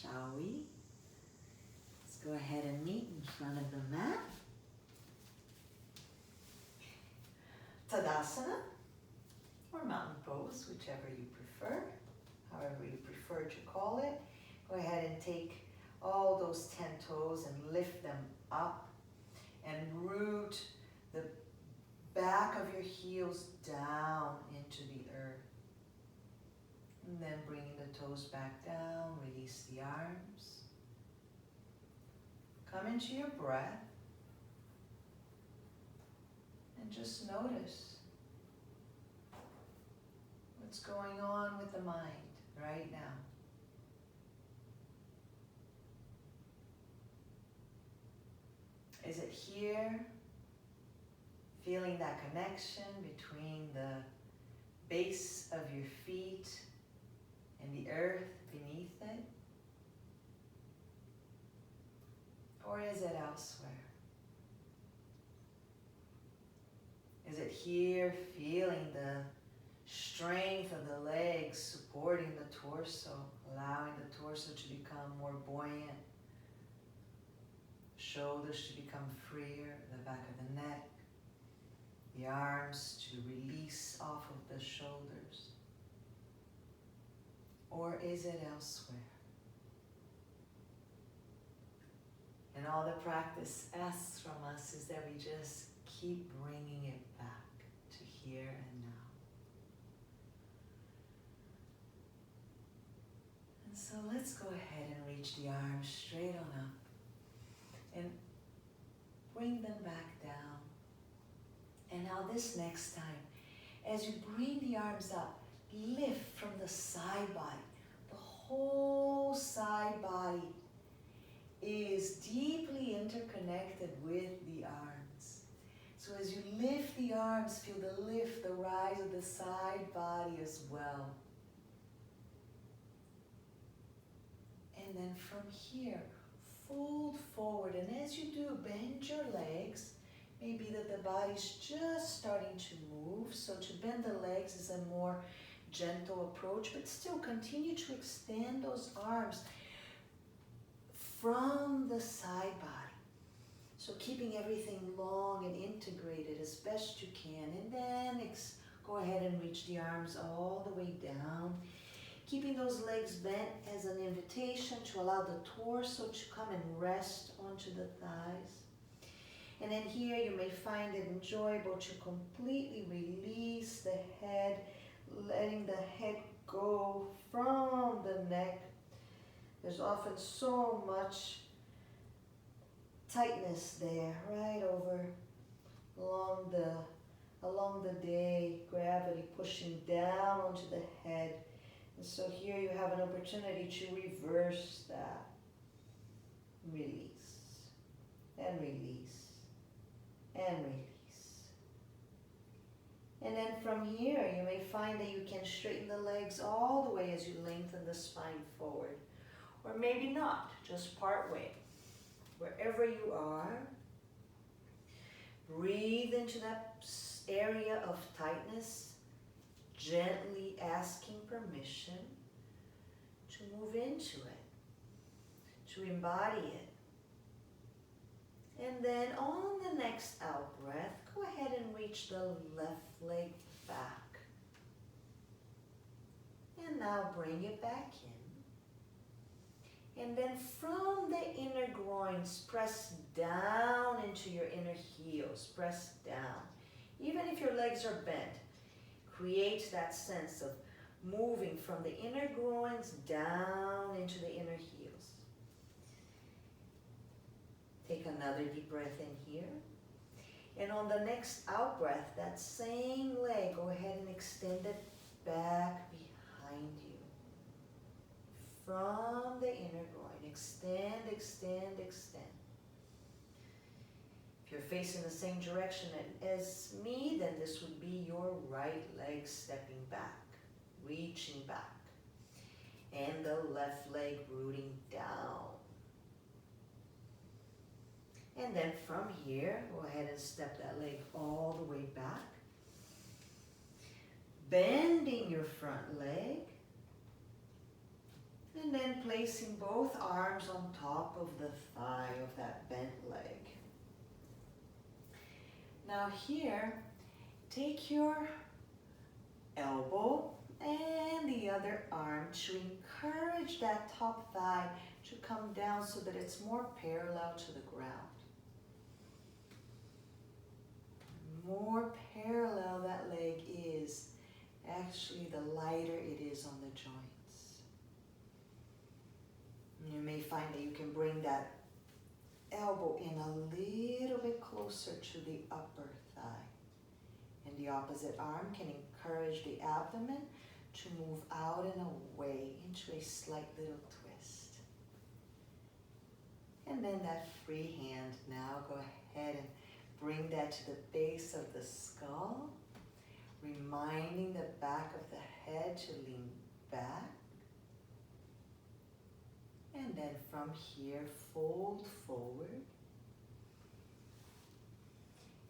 shall we? Let's go ahead and meet in front of the mat. Tadasana, or mountain pose, whichever you prefer, however you prefer to call it. Go ahead and take all those 10 toes and lift them up and root the back of your heels down into the earth. And then bringing the toes back down, release the arms. Come into your breath and just notice what's going on with the mind right now. Is it here, feeling that connection between the base of your feet and the earth beneath it? Or is it elsewhere? Is it here, feeling the strength of the legs supporting the torso, allowing the torso to become more buoyant, shoulders to become freer, the back of the neck, the arms to release off of the shoulders? Or is it elsewhere? And all the practice asks from us is that we just keep bringing it back to here and now. And so let's go ahead and reach the arms straight on up and bring them back down. And now this next time, as you bring the arms up, lift from the side body. The whole side body is deeply interconnected with the arms. So as you lift the arms, feel the lift, the rise of the side body as well. And then from here, fold forward. And as you do, bend your legs. Maybe that the body's just starting to move. So to bend the legs is a more gentle approach, but still continue to extend those arms from the side body. So keeping everything long and integrated as best you can. And then go ahead and reach the arms all the way down. Keeping those legs bent as an invitation to allow the torso to come and rest onto the thighs. And then here you may find it enjoyable to completely release the head, letting the head go from the neck. There's often so much tightness there, right over along the day, gravity pushing down onto the head. And so here you have an opportunity to reverse that. Release, and release, and release. And then from here, you may find that you can straighten the legs all the way as you lengthen the spine forward. Or maybe not, just part way. Wherever you are, breathe into that area of tightness, gently asking permission to move into it, to embody it. And then on the next out breath, go ahead and reach the left leg back. And now bring it back in. And then from the inner groins, press down into your inner heels. Press down. Even if your legs are bent, create that sense of moving from the inner groins down into the inner heels. Take another deep breath in here. And on the next out breath, that same leg, go ahead and extend it back behind you. From the inner groin, extend, extend, extend. If you're facing the same direction as me, then this would be your right leg stepping back, reaching back. And the left leg rooting down. And then from here, go ahead and step that leg all the way back. Bending your front leg. And then placing both arms on top of the thigh of that bent leg. Now here, take your elbow and the other arm to encourage that top thigh to come down so that it's more parallel to the ground. The more parallel that leg is, actually the lighter it is on the joints. You may find that you can bring that elbow in a little bit closer to the upper thigh. And the opposite arm can encourage the abdomen to move out and away into a slight little twist. And then that free hand, now go ahead and bring that to the base of the skull, reminding the back of the head to lean back. And then from here, fold forward.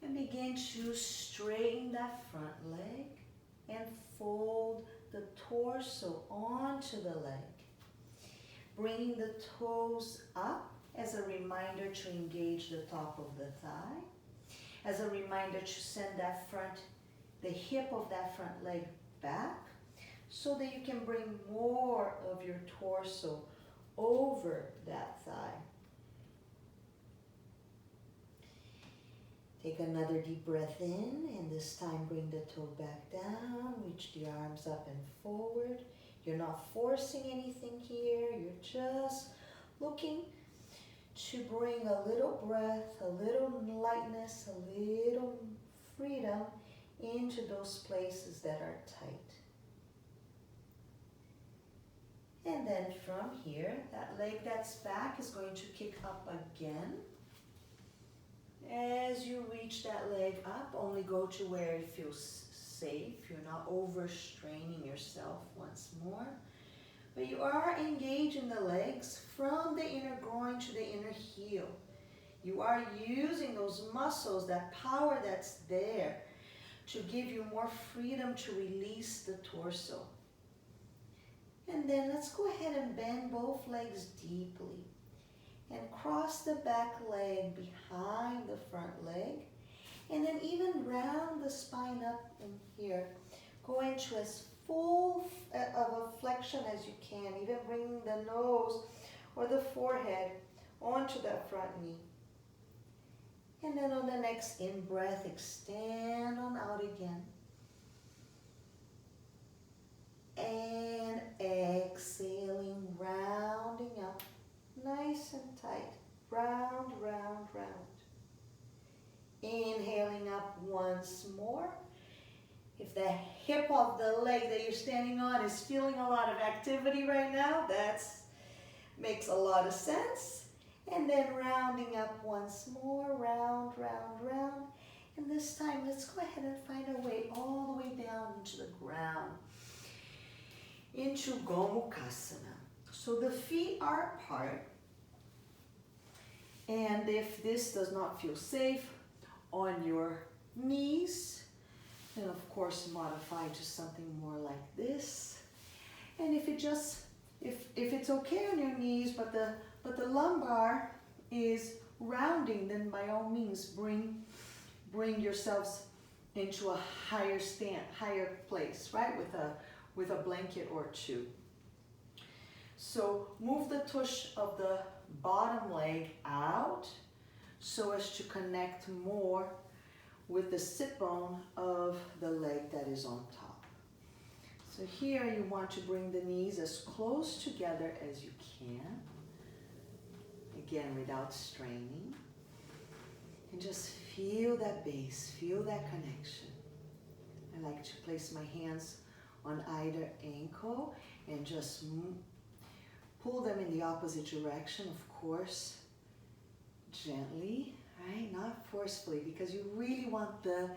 And begin to straighten that front leg and fold the torso onto the leg. Bringing the toes up as a reminder to engage the top of the thigh. As a reminder to send that the hip of that front leg back so that you can bring more of your torso over that thigh. Take another deep breath in, and this time bring the toe back down, reach the arms up and forward. You're not forcing anything here, you're just looking to bring a little breath, a little lightness, a little freedom into those places that are tight. And then from here, that leg that's back is going to kick up again. As you reach that leg up, only go to where it feels safe. You're not overstraining yourself once more. But you are engaging the legs from the inner groin to the inner heel. You are using those muscles, that power that's there, to give you more freedom to release the torso. And then let's go ahead and bend both legs deeply. And cross the back leg behind the front leg. And then even round the spine up in here. Go into as full of a flexion as you can. Even bringing the nose or the forehead onto that front knee. And then on the next in-breath, extend on out again. And exhaling, rounding up. Nice and tight. Round, round, round. Inhaling up once more. If the hip of the leg that you're standing on is feeling a lot of activity right now, that makes a lot of sense. And then rounding up once more. Round, round, round. And this time, let's go ahead and find our way all the way down into the ground. Into Gomukhasana. So the feet are apart. And if this does not feel safe, on your knees, then of course modify to something more like this. And if it's okay on your knees, but the lumbar is rounding, then by all means bring yourselves into a higher place, right? With a blanket or two. So move the tush of the bottom leg out so as to connect more with the sit bone of the leg that is on top. So here you want to bring the knees as close together as you can. Again, without straining. And just feel that base, feel that connection. I like to place my hands on either ankle and just pull them in the opposite direction, of course, gently, right? Not forcefully, because you really want the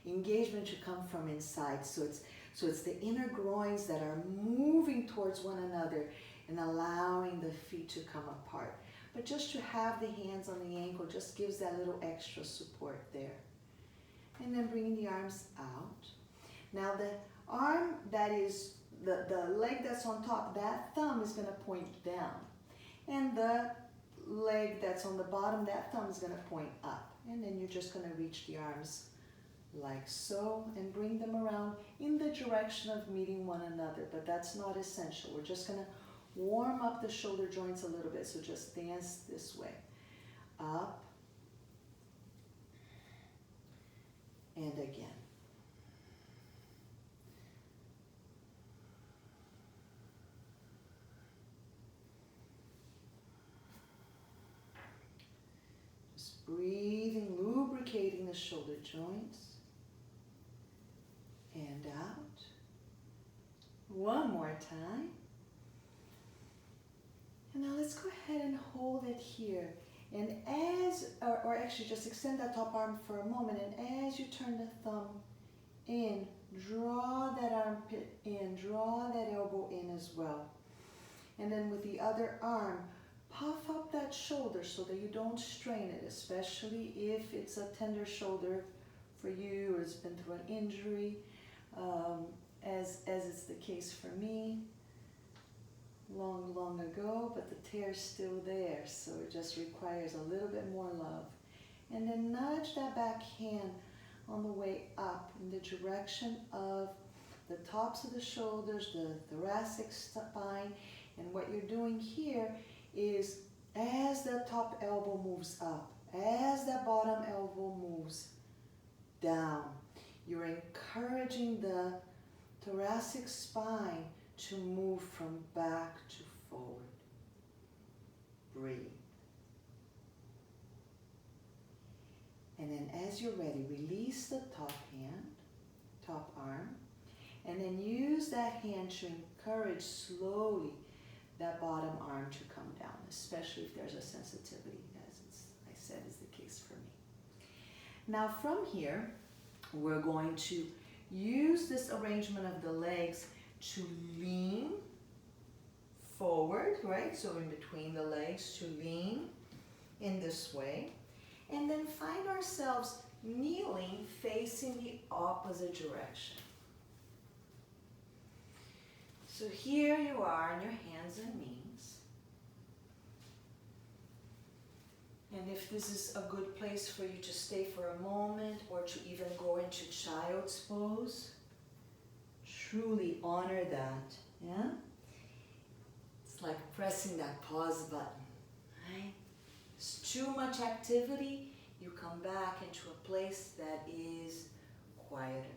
engagement to come from inside. So it's the inner groins that are moving towards one another and allowing the feet to come apart. But just to have the hands on the ankle just gives that little extra support there. And then bringing the arms out. Now the arm that is the leg that's on top, that thumb is going to point down. And the leg that's on the bottom, that thumb is going to point up. And then you're just going to reach the arms like so and bring them around in the direction of meeting one another. But that's not essential. We're just going to warm up the shoulder joints a little bit. So just dance this way. Up and again. Breathing, lubricating the shoulder joints. And out. One more time. And now let's go ahead and hold it here. And as, or actually just extend that top arm for a moment. And as you turn the thumb in, draw that armpit in, draw that elbow in as well. And then with the other arm, puff up that shoulder so that you don't strain it, especially if it's a tender shoulder for you or it's been through an injury, as is the case for me long ago, but the tear's still there, so it just requires a little bit more love. And then nudge that back hand on the way up in the direction of the tops of the shoulders, the thoracic spine, and what you're doing here is as the top elbow moves up, as that bottom elbow moves down, you're encouraging the thoracic spine to move from back to forward. Breathe. And then as you're ready, release the top hand, top arm, and then use that hand to encourage slowly that bottom arm to come down, especially if there's a sensitivity, as I said is the case for me. Now from here, we're going to use this arrangement of the legs to lean forward, right? So in between the legs to lean in this way. And then find ourselves kneeling facing the opposite direction. So here you are on your hands and knees. And if this is a good place for you to stay for a moment or to even go into child's pose, truly honor that, yeah? It's like pressing that pause button, right? It's too much activity, you come back into a place that is quieter.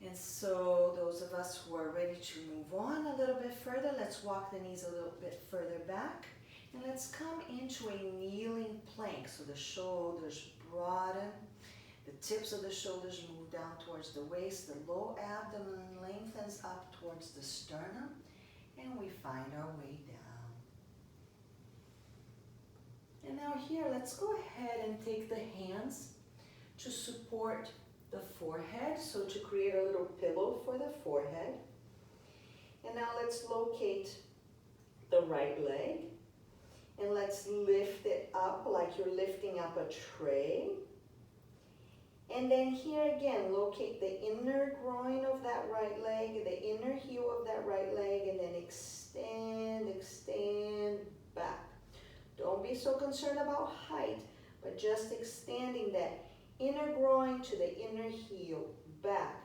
And so those of us who are ready to move on a little bit further, let's walk the knees a little bit further back. And let's come into a kneeling plank. So the shoulders broaden, the tips of the shoulders move down towards the waist, the low abdomen lengthens up towards the sternum, and we find our way down. And now here, let's go ahead and take the hands to support the forehead, so to create a little pillow for the forehead. And now let's locate the right leg, and let's lift it up like you're lifting up a tray. And then here again, locate the inner groin of that right leg, the inner heel of that right leg, and then extend, extend back. Don't be so concerned about height, but just extending that inner groin to the inner heel, back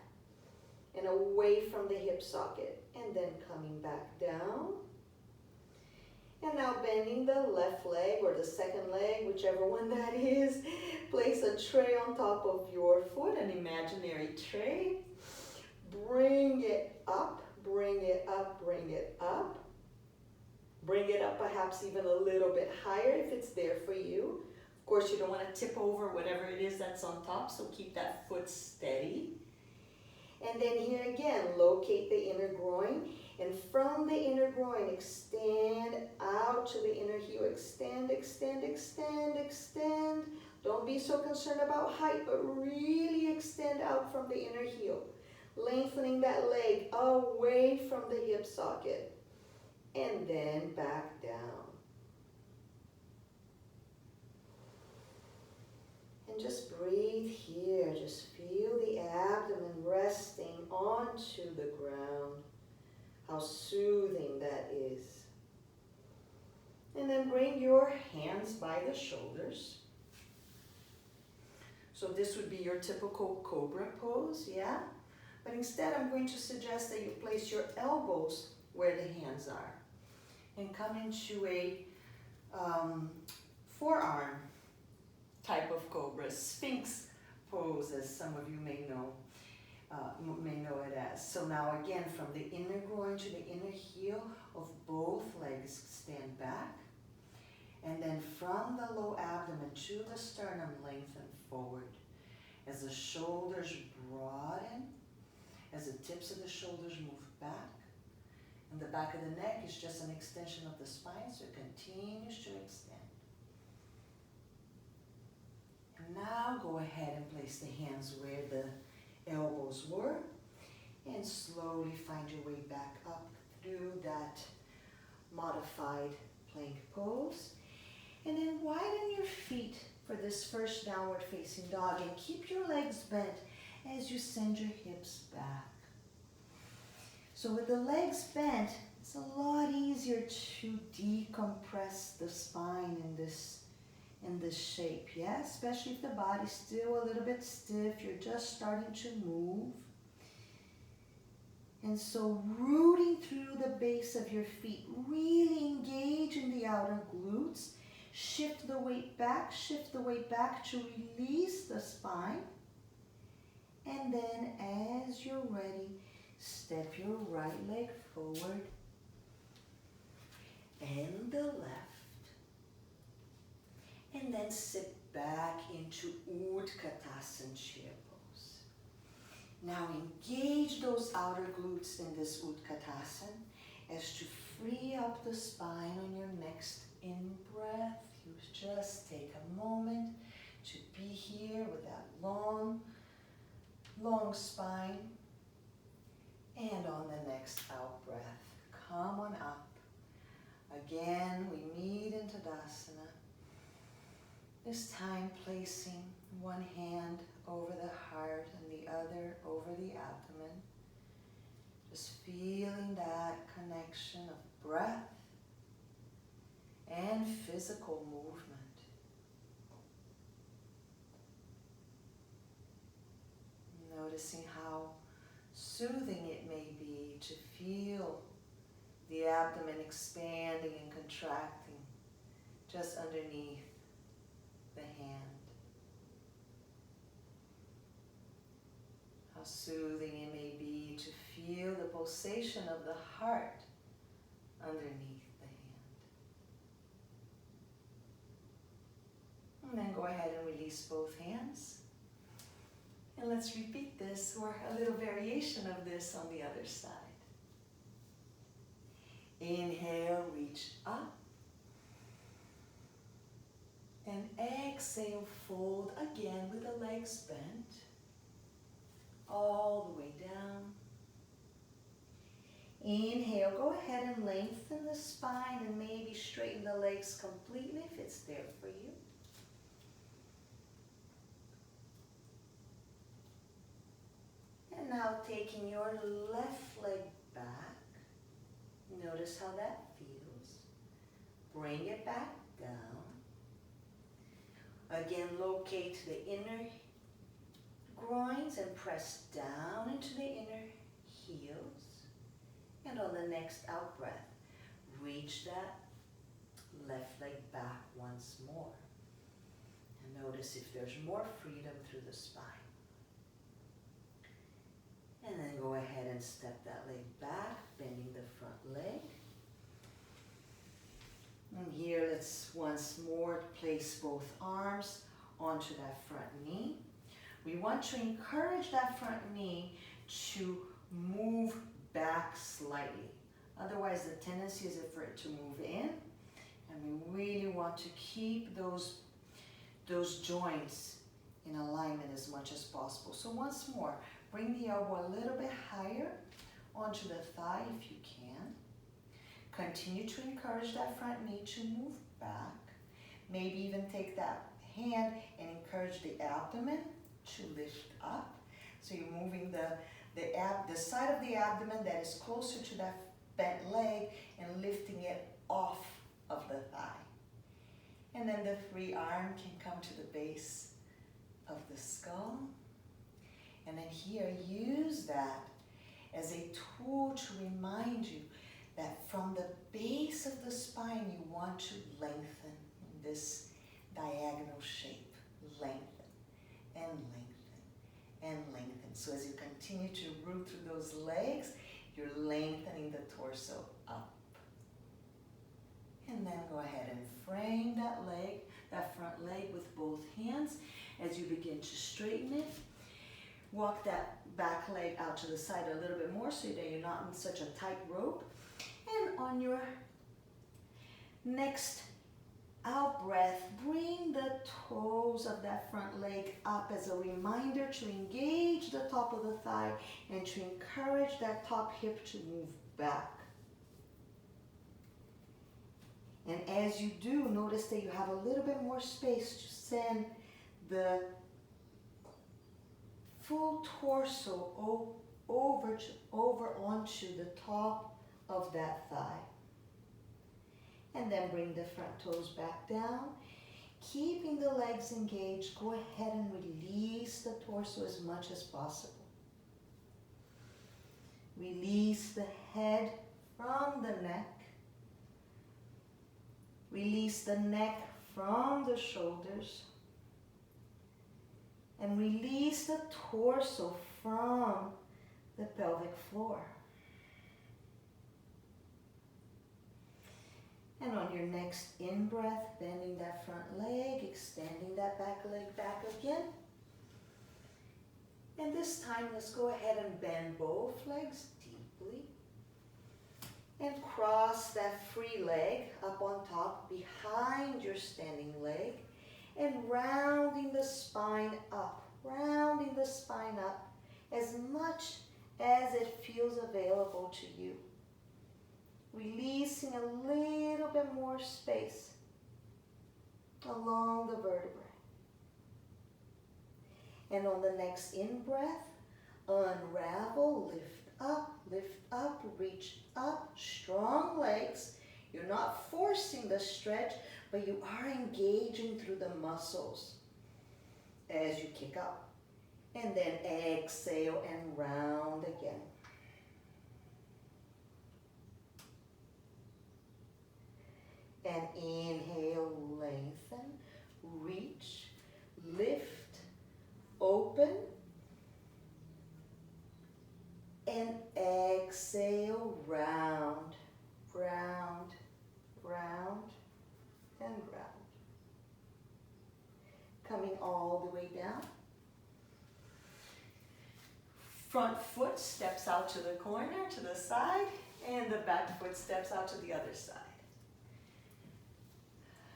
and away from the hip socket, and then coming back down. And now bending the left leg or the second leg, whichever one that is. Place a tray on top of your foot, an imaginary tray. Bring it up, bring it up, bring it up. Bring it up perhaps even a little bit higher if it's there for you. Of course, you don't want to tip over whatever it is that's on top, so keep that foot steady. And then here again, locate the inner groin. And from the inner groin, extend out to the inner heel. Extend, extend, extend, extend. Don't be so concerned about height, but really extend out from the inner heel. Lengthening that leg away from the hip socket. And then back down. And just breathe here. Just feel the abdomen resting onto How soothing that is. And then bring your hands by the shoulders. So this would be your typical cobra pose, yeah? But instead I'm going to suggest that you place your elbows where the hands are. And come into a forearm type of cobra, sphinx pose, as some of you may know it as. So now again, from the inner groin to the inner heel of both legs, stand back. And then from the low abdomen to the sternum, lengthen forward. As the shoulders broaden, as the tips of the shoulders move back, and the back of the neck is just an extension of the spine, so it continues to extend. And now go ahead and place the hands where the elbows were, and slowly find your way back up through that modified plank pose. And then widen your feet for this first downward facing dog, and keep your legs bent as you send your hips back. So with the legs bent, it's a lot easier to decompress the spine in this shape, yeah? Especially if the body's still a little bit stiff, you're just starting to move. And so rooting through the base of your feet, really engage in the outer glutes. Shift the weight back to release the spine. And then as you're ready, step your right leg forward and the left. And then sit back into Utkatasana chair pose. Now engage those outer glutes in this Utkatasana as to free up the spine on your next in-breath. You just take a moment to be here with that long spine. And on the next out-breath, come on up. Again, we meet in Tadasana. This time placing one hand over the heart and the other over the abdomen. Just feeling that connection of breath and physical movement. Noticing how soothing it may be to feel the abdomen expanding and contracting just underneath the hand. How soothing it may be to feel the pulsation of the heart underneath the hand. And then go ahead and release both hands. And let's repeat this, or a little variation of this on the other side. Inhale, reach up. And exhale, fold again with the legs bent. All the way down. Inhale, go ahead and lengthen the spine and maybe straighten the legs completely if it's there for you. And now taking your left leg back. Notice how that feels. Bring it back down. Again, locate the inner groins and press down into the inner heels. And on the next out breath, reach that left leg back once more. And notice if there's more freedom through the spine. And then go ahead and step that leg back, bending the front leg. And here, let's once more place both arms onto that front knee. We want to encourage that front knee to move back slightly. Otherwise, the tendency is for it to move in. And we really want to keep those joints in alignment as much as possible. So once more, bring the elbow a little bit higher onto the thigh if you can. Continue to encourage that front knee to move back. Maybe even take that hand and encourage the abdomen to lift up. So you're moving the side of the abdomen that is closer to that bent leg and lifting it off of the thigh. And then the free arm can come to the base of the skull. And then here, use that as a tool to remind you that from the base of the spine, you want to lengthen in this diagonal shape. Lengthen and lengthen and lengthen. So as you continue to root through those legs, you're lengthening the torso up. And then go ahead and frame that leg, that front leg with both hands as you begin to straighten it. Walk that back leg out to the side a little bit more so that you're not in such a tight rope. And on your next out breath, bring the toes of that front leg up as a reminder to engage the top of the thigh and to encourage that top hip to move back. And as you do, notice that you have a little bit more space to send the full torso over onto the top of that thigh. And then bring the front toes back down. Keeping the legs engaged, go ahead and release the torso as much as possible. Release the head from the neck. Release the neck from the shoulders. And release the torso from the pelvic floor. And on your next in-breath, bending that front leg, extending that back leg back again. And this time, let's go ahead and bend both legs deeply. And cross that free leg up on top behind your standing leg. And rounding the spine up as much as it feels available to you. Releasing a little bit more space along the vertebrae. And on the next in-breath, unravel, lift up, reach up, strong legs. You're not forcing the stretch, but you are engaging through the muscles as you kick up. And then exhale and round again. And inhale, lengthen, reach, lift, open. And exhale, round, round, round, and round. Coming all the way down. Front foot steps out to the corner, to the side, and the back foot steps out to the other side.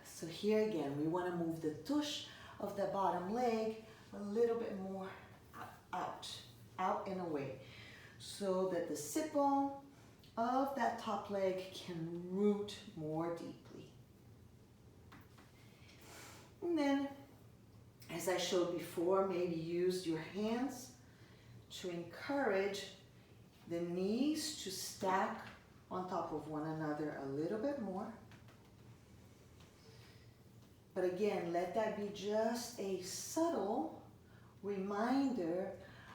So here again, we want to move the tush of the bottom leg a little bit more out and away, so that the sit bone of that top leg can root more deeply. And then, as I showed before, maybe use your hands to encourage the knees to stack on top of one another a little bit more. But again, let that be just a subtle reminder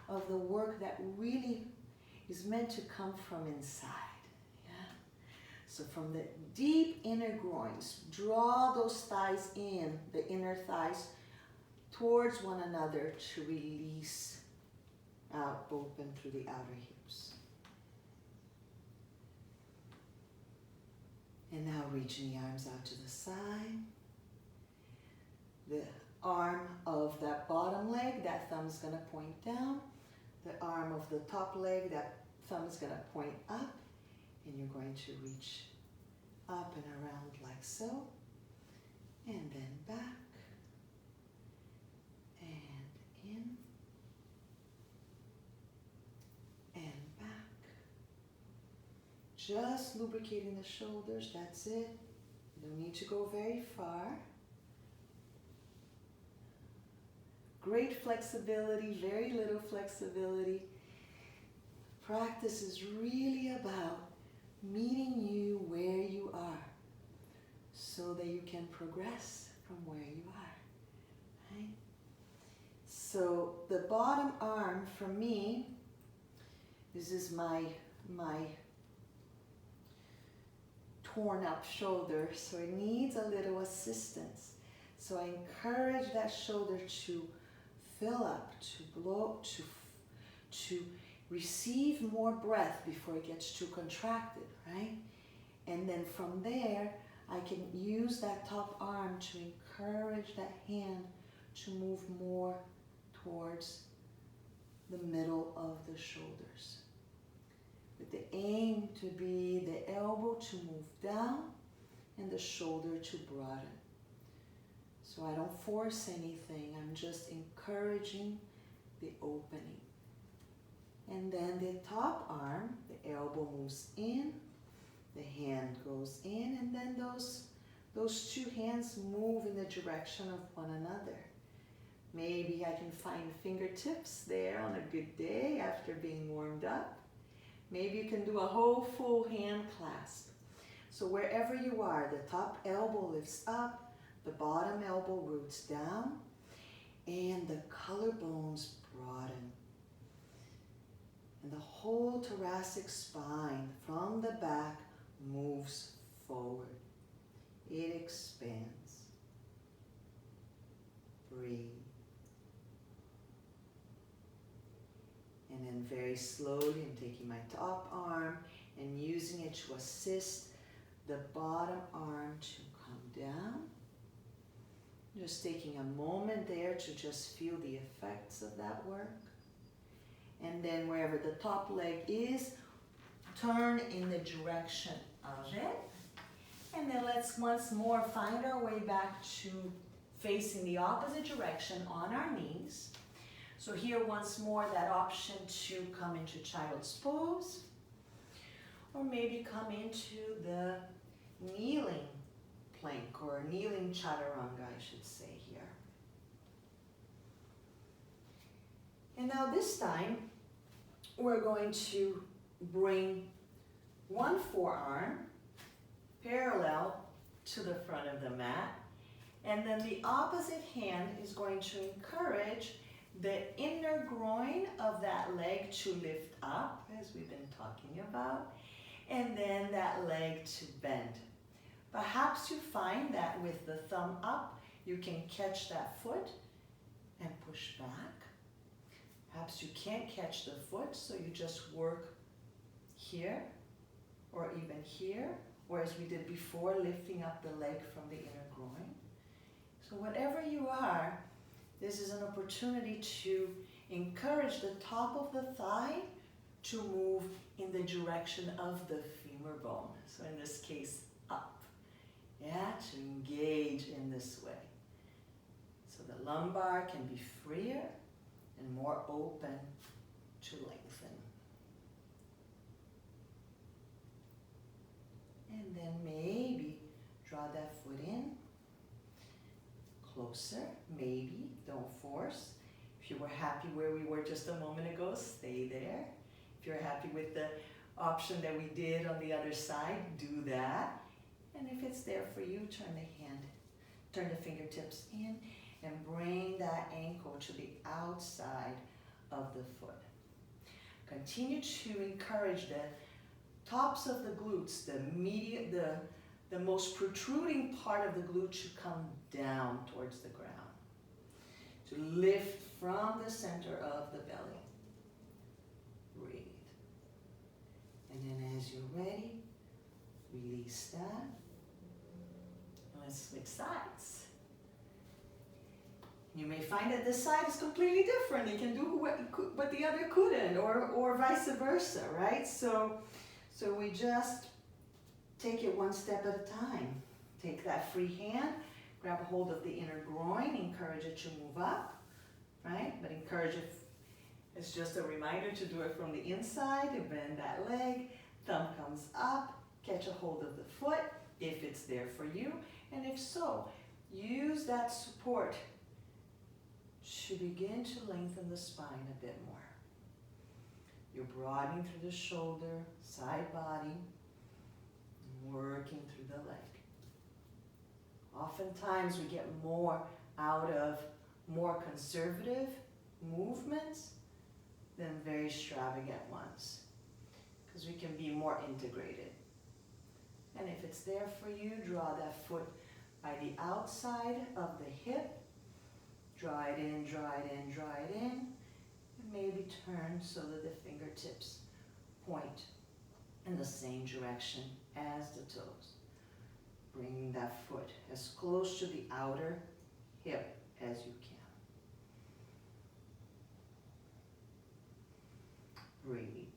of the work that really is meant to come from inside. Yeah? So from the deep inner groins, draw those thighs in, the inner thighs, towards one another to release out, open through the outer hips. And now reaching the arms out to the side. The arm of that bottom leg, that thumb is going to point down. The arm of the top leg, that thumb is going to point up. And you're going to reach up and around like so. And then back. And in. And back. Just lubricating the shoulders, that's it. You don't need to go very far. Great flexibility, very little flexibility. Practice is really about meeting you where you are so that you can progress from where you are, right? So the bottom arm for me, this is my torn up shoulder, so it needs a little assistance. So I encourage that shoulder to fill up, to blow, to receive more breath before it gets too contracted, right? And then from there, I can use that top arm to encourage that hand to move more towards the middle of the shoulders, with the aim to be the elbow to move down and the shoulder to broaden. So I don't force anything, I'm just encouraging the opening. And then the top arm, the elbow moves in, the hand goes in, and then those two hands move in the direction of one another. Maybe I can find fingertips there on a good day after being warmed up. Maybe you can do a whole full hand clasp. So wherever you are, the top elbow lifts up, the bottom elbow roots down, and the collarbones broaden. And the whole thoracic spine from the back moves forward. It expands. Breathe. And then very slowly, I'm taking my top arm and using it to assist the bottom arm to come down. Just taking a moment there to just feel the effects of that work. And then wherever the top leg is, turn in the direction of it. And then let's once more find our way back to facing the opposite direction on our knees. So here once more that option to come into child's pose, or maybe come into the kneeling plank or kneeling chaturanga, I should say here. And now this time we're going to bring one forearm parallel to the front of the mat, and then the opposite hand is going to encourage the inner groin of that leg to lift up, as we've been talking about, and then that leg to bend. Perhaps you find that with the thumb up, you can catch that foot and push back. Perhaps you can't catch the foot, so you just work here or even here, or as we did before, lifting up the leg from the inner groin. So whatever you are, this is an opportunity to encourage the top of the thigh to move in the direction of the femur bone. So in this case, up. Yeah, to engage in this way. So the lumbar can be freer and more open to lengthen. And then maybe draw that foot in, closer, maybe, don't force. If you were happy where we were just a moment ago, stay there. If you're happy with the option that we did on the other side, do that. And if it's there for you, turn the fingertips in and bring that ankle to the outside of the foot. Continue to encourage the tops of the glutes, the most protruding part of the glute to come down towards the ground. To lift from the center of the belly. Breathe. And then as you're ready, release that. And let's switch sides. You may find that this side is completely different. It can do what the other couldn't, or vice versa, right? So we just take it one step at a time. Take that free hand, grab a hold of the inner groin, encourage it to move up, right? But encourage it, it's just a reminder to do it from the inside, to bend that leg, thumb comes up, catch a hold of the foot, if it's there for you, and if so, use that support to begin to lengthen the spine a bit more. You're broadening through the shoulder, side body, working through the leg. Oftentimes we get more out of more conservative movements than very extravagant ones, because we can be more integrated. And if it's there for you, draw that foot by the outside of the hip. Draw it in, draw it in, draw it in. And maybe turn so that the fingertips point in the same direction as the toes. Bringing that foot as close to the outer hip as you can. Breathe.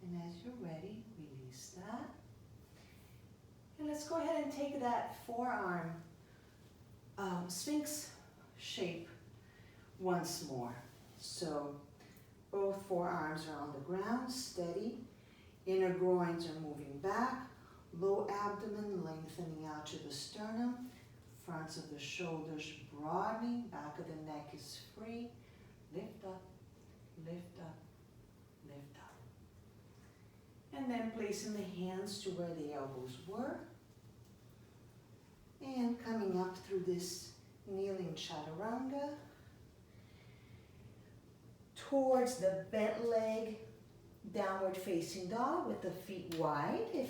And as you're ready, release that. And let's go ahead and take that forearm Sphinx shape once more. So both forearms are on the ground, steady. Inner groins are moving back. Low abdomen lengthening out to the sternum. Fronts of the shoulders broadening. Back of the neck is free. Lift up, lift up, lift up. And then placing the hands to where the elbows were. And coming up through this kneeling chaturanga towards the bent leg, downward facing dog with the feet wide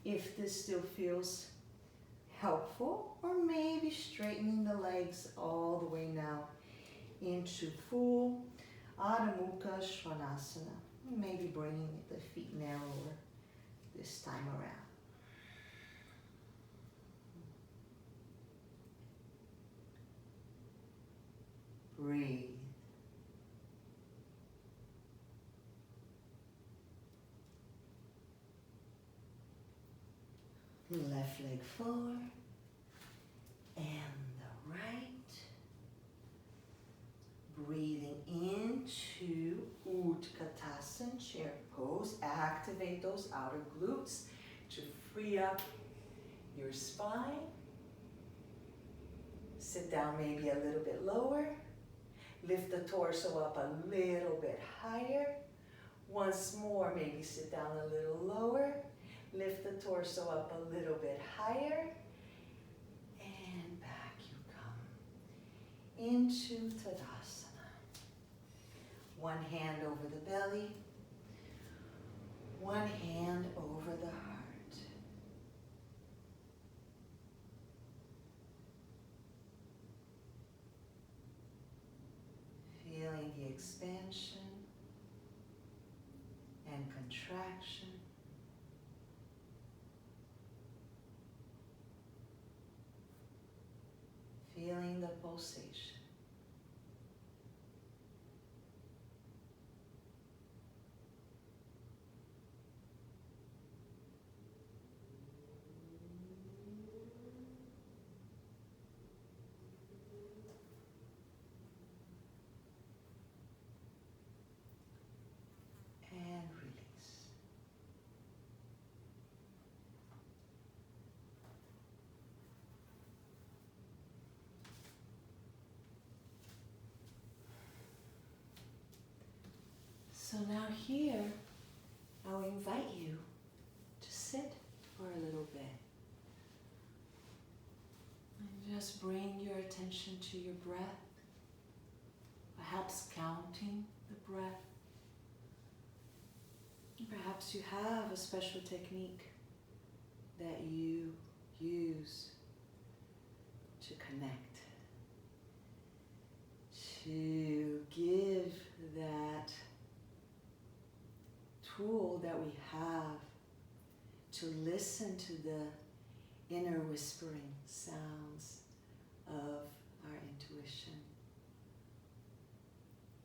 if this still feels helpful, or maybe straightening the legs all the way now into full Adho Mukha Svanasana. Maybe bringing the feet narrower this time around. Breathe. Left leg forward and the right. Breathing into Utkatasana, chair pose. Activate those outer glutes to free up your spine. Sit down maybe a little bit lower. Lift the torso up a little bit higher. Once more, maybe sit down a little lower. Lift the torso up a little bit higher. And back you come into Tadasana. One hand over the belly. One hand over the heart. Feeling the expansion and contraction. Feeling the pulsation. And release. So now here, I'll invite you to sit for a little bit. And just bring your attention to your breath, perhaps counting the breath. Perhaps you have a special technique that you use to connect, to give that tool that we have to listen to the inner whispering sounds of our intuition,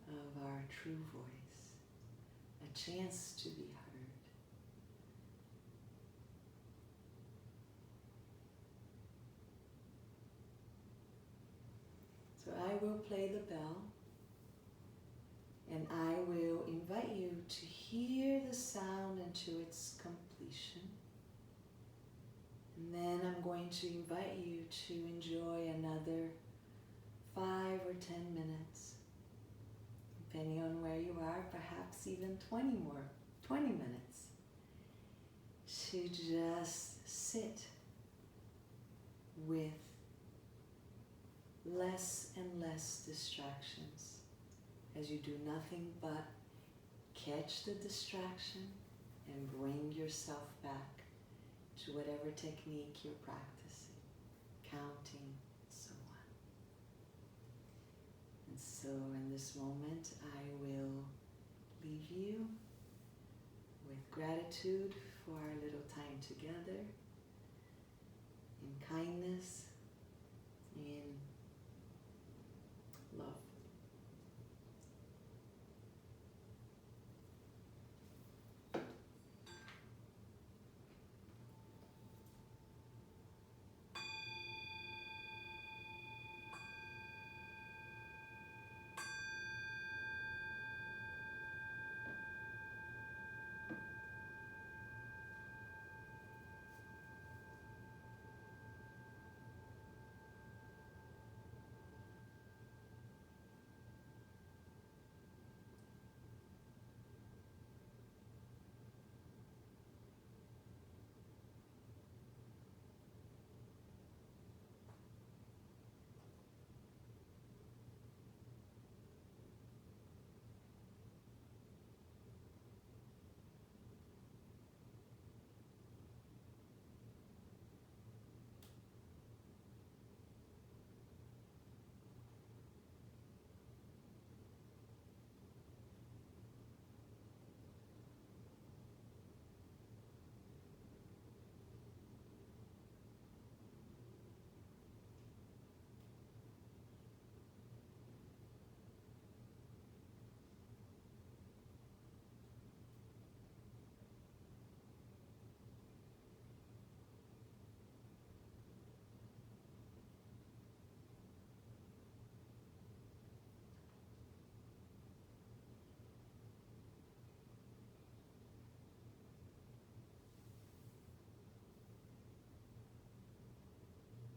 of our true voice, a chance to be heard. So I will play the bell, and I will invite you to hear the sound until its completion. And then I'm going to invite you to enjoy another 5 or 10 minutes. Depending on where you are, perhaps even 20 minutes. to just sit with less and less distractions as you do nothing but catch the distraction and bring yourself back to whatever technique you're practicing, counting, so on. And so in this moment, I will leave you with gratitude for our little time together, in kindness